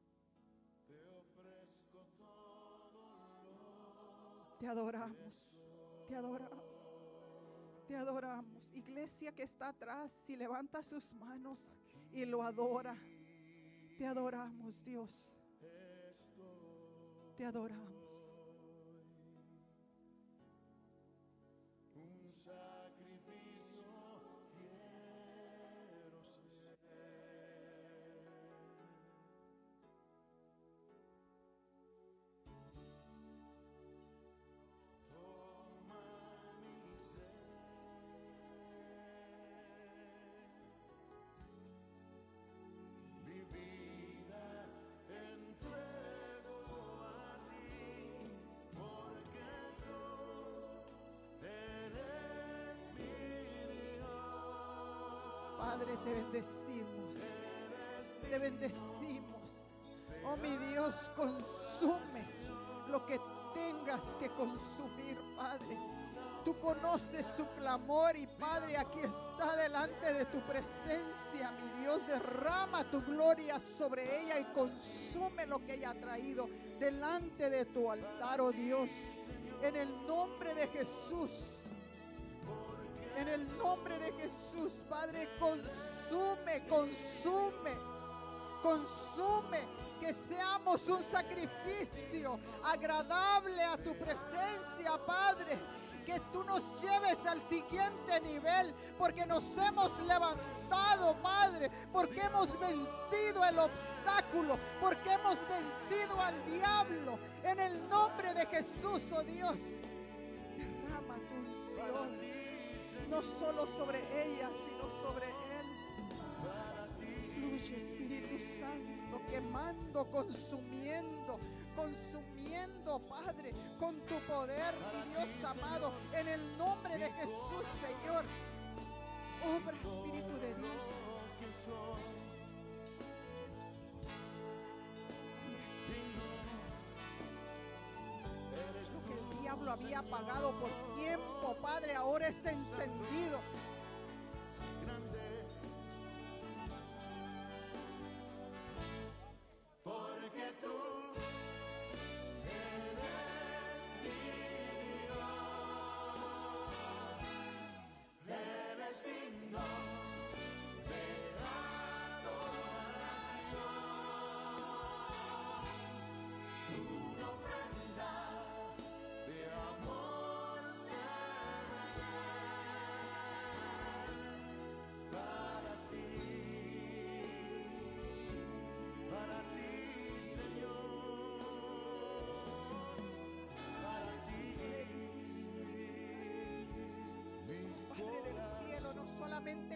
Te adoramos, te adoramos, te adoramos. Iglesia que está atrás, si levanta sus manos y lo adora, te adoramos, Dios. Te adoramos. Padre, te bendecimos, te bendecimos. Oh mi Dios, consume lo que tengas que consumir, Padre. Tú conoces su clamor y Padre, aquí está delante de tu presencia, mi Dios. Derrama tu gloria sobre ella y consume lo que ella ha traído delante de tu altar, oh Dios. En el nombre de Jesús. En el nombre de Jesús, Padre, consume, consume, consume, que seamos un sacrificio agradable a tu presencia, Padre, que tú nos lleves al siguiente nivel, porque nos hemos levantado, Padre, porque hemos vencido el obstáculo, porque hemos vencido al diablo. En el nombre de Jesús, oh Dios, derrama tu unción, no solo sobre ella, sino sobre él. Fluye, Espíritu Santo, quemando, consumiendo, Padre, con tu poder, mi Dios amado, en el nombre de Jesús, Señor. Obra, Espíritu de Dios. Lo que el diablo había apagado por tiempo, Padre, ahora es encendido.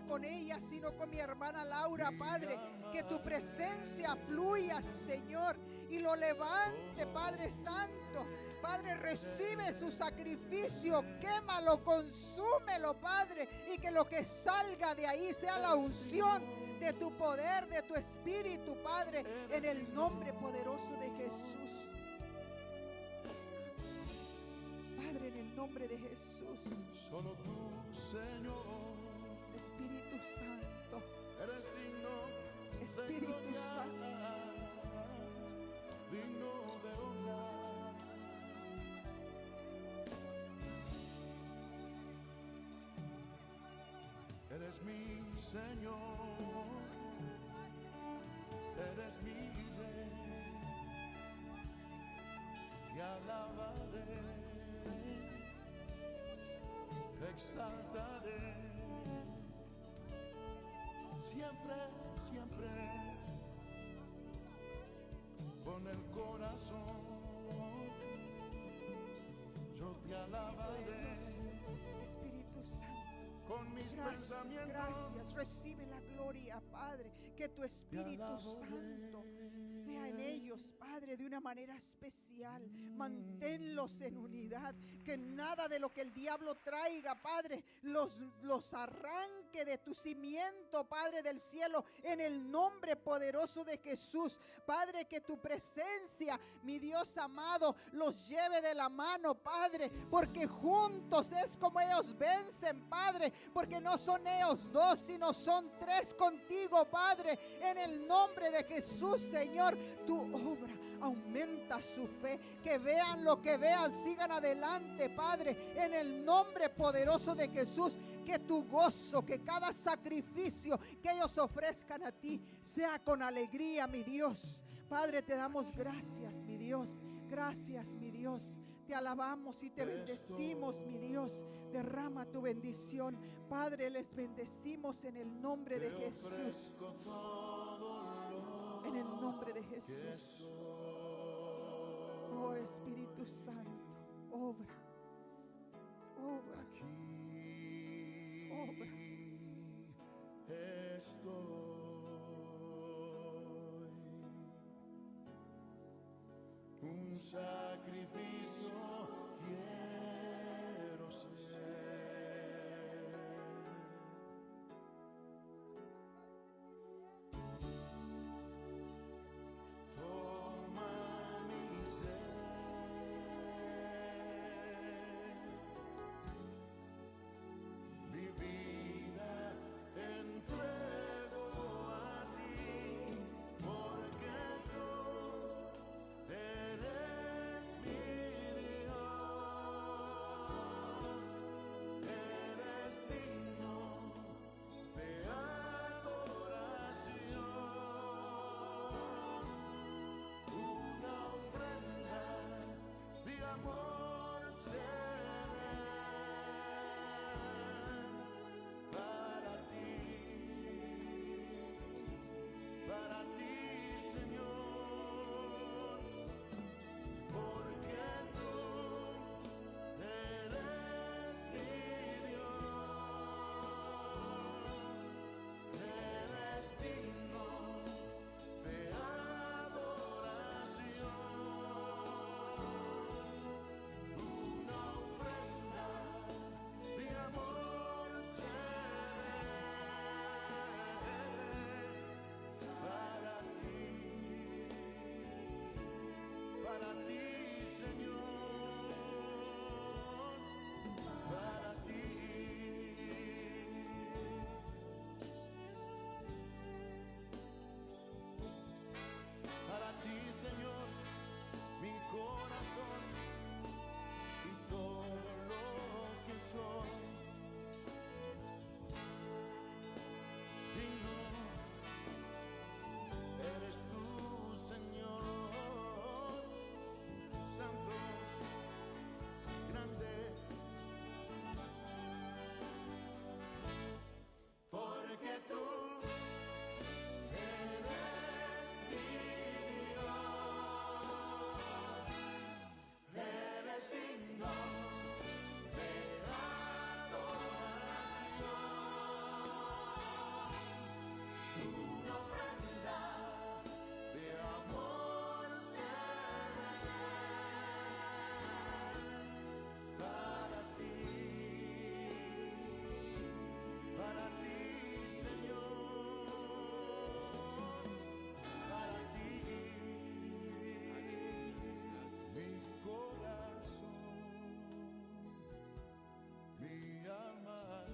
Con ella, sino con mi hermana Laura, Padre, que tu presencia fluya, Señor, y lo levante, Padre Santo. Padre, recibe su sacrificio, quémalo, consúmelo, Padre, y que lo que salga de ahí sea la unción de tu poder, de tu espíritu, Padre, en el nombre poderoso de Jesús. Padre, en el nombre de Jesús. Solo tú, Señor, Espíritu Santo, eres digno, Espíritu Santo, digno de honra. Eres mi Señor, eres mi Rey, te alabaré, te exaltaré. Siempre, siempre, con el corazón, yo te alabaré. Espíritu Santo, Con mis pensamientos, gracias, recibe la gloria, Padre, que tu Espíritu Santo sea en ellos, Padre, de una manera especial. Manténlos en unidad, que nada de lo que el diablo traiga, Padre, los arranque de tu cimiento, Padre del cielo, en el nombre poderoso de Jesús. Padre, que tu presencia, mi Dios amado, los lleve de la mano, Padre, porque juntos es como ellos vencen, Padre, porque no son ellos dos, sino son tres contigo, Padre, en el nombre de Jesús, Señor. Tu obra aumenta su fe, que vean lo que vean, sigan adelante, Padre, en el nombre poderoso de Jesús. Que tu gozo, que cada sacrificio que ellos ofrezcan a ti sea con alegría, mi Dios. Padre, te damos gracias, mi Dios. Gracias, mi Dios. Te alabamos y te bendecimos, mi Dios. Derrama tu bendición, Padre. Les bendecimos en el nombre de Jesús. En el nombre de Jesús. Oh Espíritu Santo, obra, obra, obra. Estoy un sacrificio quiero ser. Toma mi ser, mi vida entrego a ti, porque tú eres mi Dios. ti, Señor, para ti. Para ti, Señor, mi corazón y todo lo que soy. Digno eres tú, Señor, santo, grande, porque tú eres mi Dios, eres digno de adoración, una ofrenda de amor seré para ti, Señor, para ti, mi corazón, mi alma,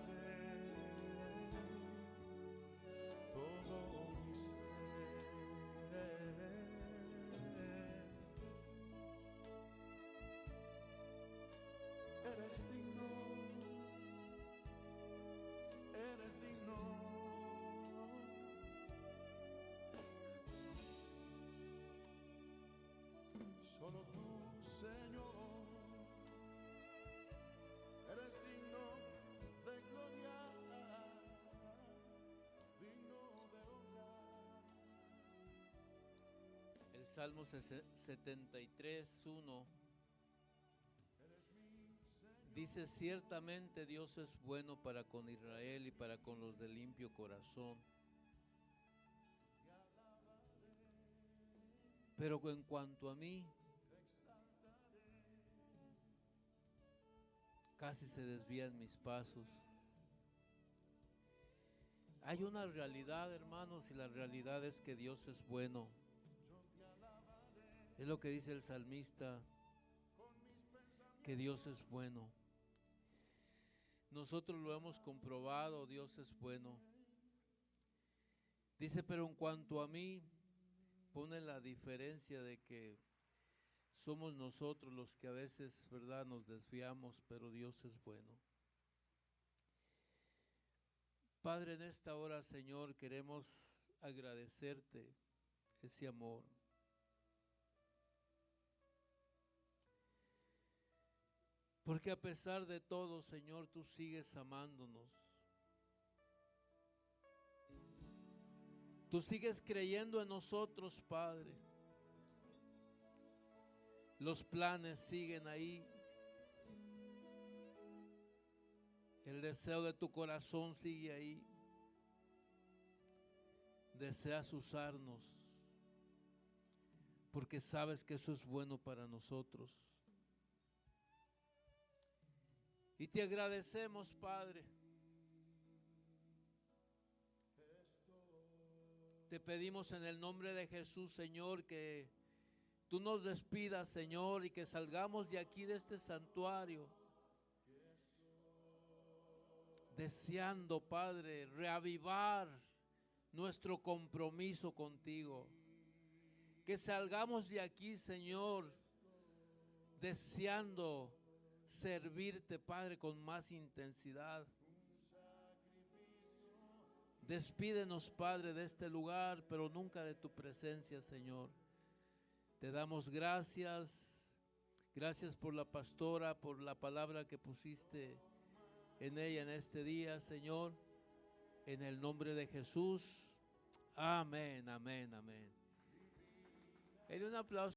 todo mi ser. Eres digno, eres digno. Solo tú, Señor, eres digno de gloria, digno de honra. El Salmo 73:1 dice: ciertamente Dios es bueno para con Israel y para con los de limpio corazón. Pero en cuanto a mí, casi se desvían mis pasos. Hay una realidad, hermanos, y la realidad es que Dios es bueno. Es lo que dice el salmista, que Dios es bueno. Nosotros lo hemos comprobado, Dios es bueno. Dice, pero en cuanto a mí, pone la diferencia de que somos nosotros los que a veces, ¿verdad?, nos desviamos, pero Dios es bueno. Padre, en esta hora, Señor, queremos agradecerte ese amor. Porque a pesar de todo, Señor, tú sigues amándonos. Tú sigues creyendo en nosotros, Padre. Los planes siguen ahí. El deseo de tu corazón sigue ahí. Deseas usarnos porque sabes que eso es bueno para nosotros. Y te agradecemos, Padre. Te pedimos en el nombre de Jesús, Señor, que tú nos despidas, Señor, y que salgamos de aquí, de este santuario, deseando, Padre, reavivar nuestro compromiso contigo. Que salgamos de aquí, Señor, deseando servirte, Padre, con más intensidad. Despídenos, Padre, de este lugar, pero nunca de tu presencia, Señor. Te damos gracias. Gracias por la pastora, por la palabra que pusiste en ella en este día, Señor. En el nombre de Jesús. Amén, amén, amén. Un aplauso.